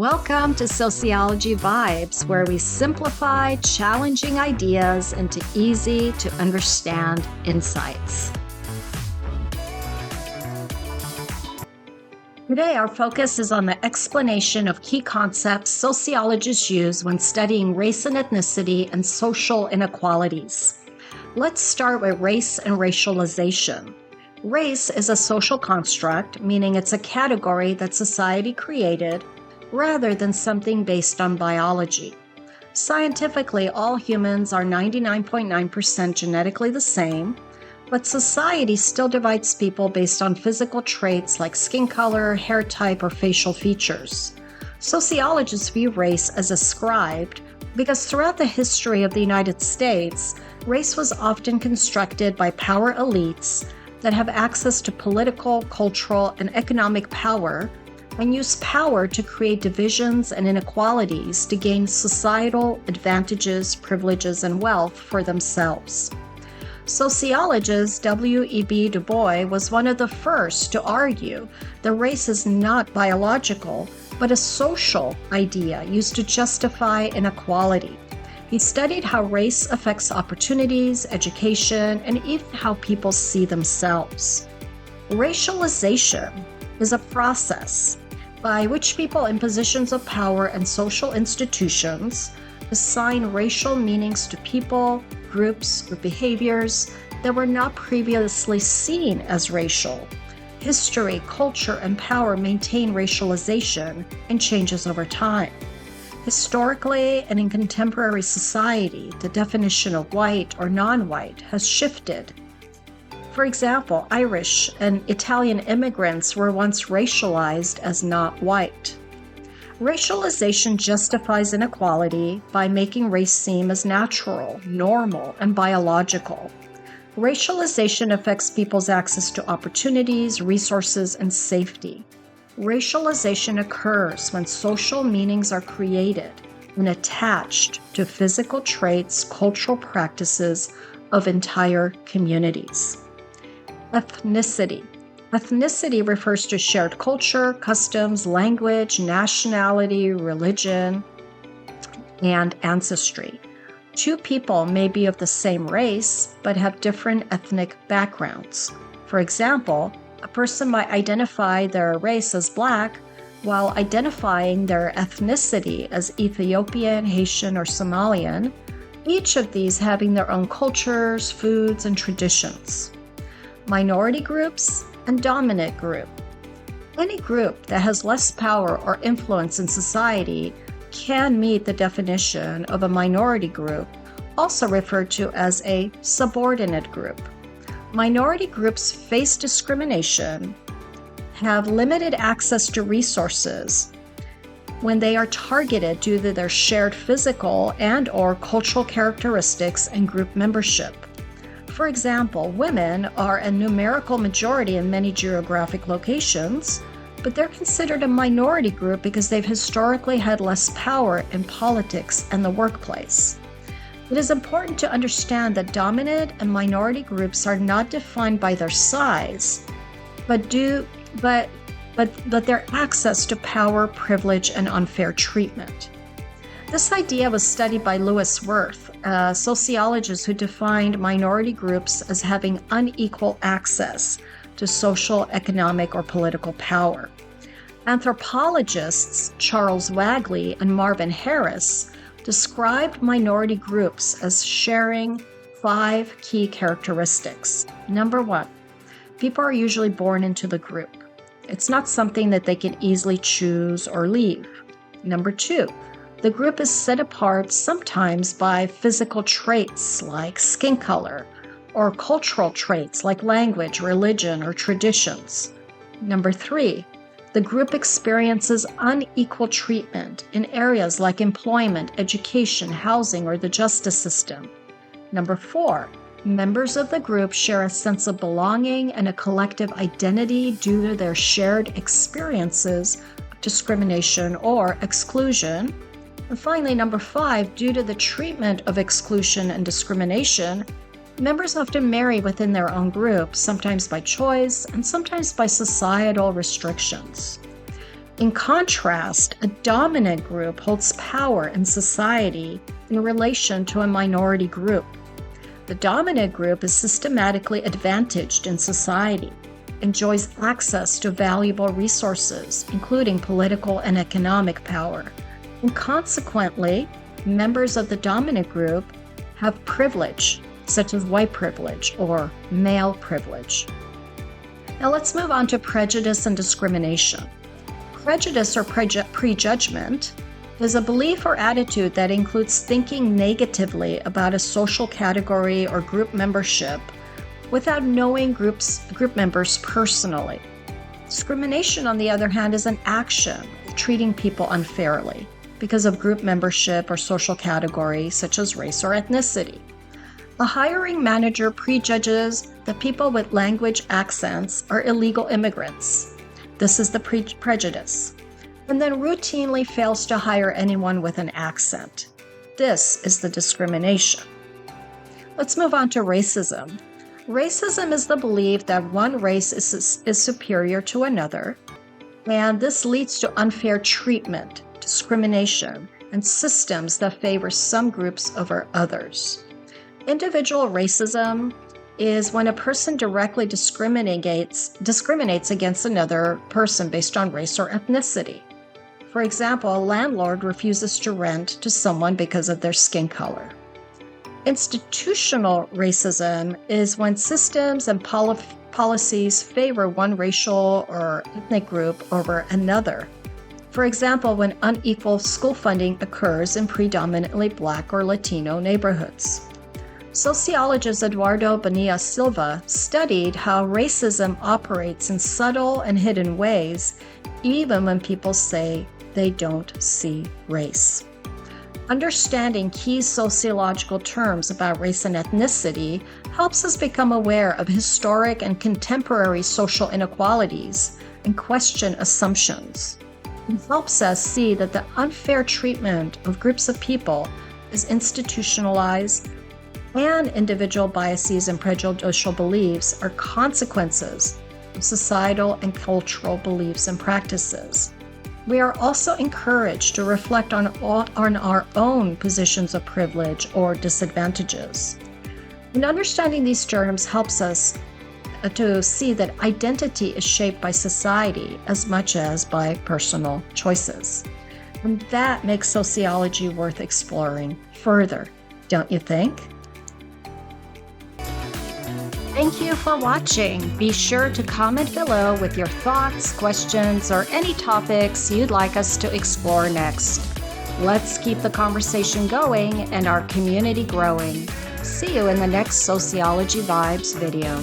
Welcome to Sociology Vibes, where we simplify challenging ideas into easy to understand insights. Today, our focus is on the explanation of key concepts sociologists use when studying race and ethnicity and social inequalities. Let's start with race and racialization. Race is a social construct, meaning it's a category that society created rather than something based on biology. Scientifically, all humans are 99.9% genetically the same, but society still divides people based on physical traits like skin color, hair type, or facial features. Sociologists view race as ascribed because throughout the history of the United States, race was often constructed by power elites that have access to political, cultural, and economic power and use power to create divisions and inequalities to gain societal advantages, privileges, and wealth for themselves. Sociologist W.E.B. Du Bois was one of the first to argue that race is not biological, but a social idea used to justify inequality. He studied how race affects opportunities, education, and even how people see themselves. Racialization is a process by which people in positions of power and social institutions assign racial meanings to people, groups, or behaviors that were not previously seen as racial. History, culture, and power maintain racialization and changes over time. Historically and in contemporary society, the definition of white or non-white has shifted. For example, Irish and Italian immigrants were once racialized as not white. Racialization justifies inequality by making race seem as natural, normal, and biological. Racialization affects people's access to opportunities, resources, and safety. Racialization occurs when social meanings are created and attached to physical traits, cultural practices of entire communities. Ethnicity. Ethnicity refers to shared culture, customs, language, nationality, religion, and ancestry. Two people may be of the same race, but have different ethnic backgrounds. For example, a person might identify their race as Black while identifying their ethnicity as Ethiopian, Haitian, or Somalian, each of these having their own cultures, foods, and traditions. Minority groups and dominant group. Any group that has less power or influence in society can meet the definition of a minority group, also referred to as a subordinate group. Minority groups face discrimination, have limited access to resources when they are targeted due to their shared physical and/or cultural characteristics and group membership. For example, women are a numerical majority in many geographic locations, but they're considered a minority group because they've historically had less power in politics and the workplace. It is important to understand that dominant and minority groups are not defined by their size, but their access to power, privilege, and unfair treatment. This idea was studied by Lewis Wirth, a sociologist who defined minority groups as having unequal access to social, economic, or political power. Anthropologists Charles Wagley and Marvin Harris described minority groups as sharing 5 key characteristics. Number 1, people are usually born into the group. It's not something that they can easily choose or leave. Number 2, the group is set apart sometimes by physical traits like skin color, or cultural traits like language, religion, or traditions. Number 3, the group experiences unequal treatment in areas like employment, education, housing, or the justice system. Number 4, members of the group share a sense of belonging and a collective identity due to their shared experiences of discrimination or exclusion. And finally, number 5, due to the treatment of exclusion and discrimination, members often marry within their own group, sometimes by choice and sometimes by societal restrictions. In contrast, a dominant group holds power in society in relation to a minority group. The dominant group is systematically advantaged in society, enjoys access to valuable resources, including political and economic power, and consequently, members of the dominant group have privilege, such as white privilege or male privilege. Now let's move on to prejudice and discrimination. Prejudice or prejudgment is a belief or attitude that includes thinking negatively about a social category or group membership without knowing group members personally. Discrimination, on the other hand, is an action of treating people unfairly because of group membership or social category, such as race or ethnicity. A hiring manager prejudges that people with language accents are illegal immigrants. This is the prejudice. And then routinely fails to hire anyone with an accent. This is the discrimination. Let's move on to racism. Racism is the belief that one race is superior to another, and this leads to unfair treatment, discrimination, and systems that favor some groups over others. Individual racism is when a person directly discriminates against another person based on race or ethnicity. For example, a landlord refuses to rent to someone because of their skin color. Institutional racism is when systems and policies favor one racial or ethnic group over another. For example, when unequal school funding occurs in predominantly Black or Latino neighborhoods. Sociologist Eduardo Bonilla Silva studied how racism operates in subtle and hidden ways, even when people say they don't see race. Understanding key sociological terms about race and ethnicity helps us become aware of historic and contemporary social inequalities and question assumptions. It helps us see that the unfair treatment of groups of people is institutionalized, and individual biases and prejudicial beliefs are consequences of societal and cultural beliefs and practices. We are also encouraged to reflect on our own positions of privilege or disadvantages. And understanding these terms helps us to see that identity is shaped by society as much as by personal choices. And that makes sociology worth exploring further, don't you think? Thank you for watching. Be sure to comment below with your thoughts, questions, or any topics you'd like us to explore next. Let's keep the conversation going and our community growing. See you in the next Sociology Vibes video.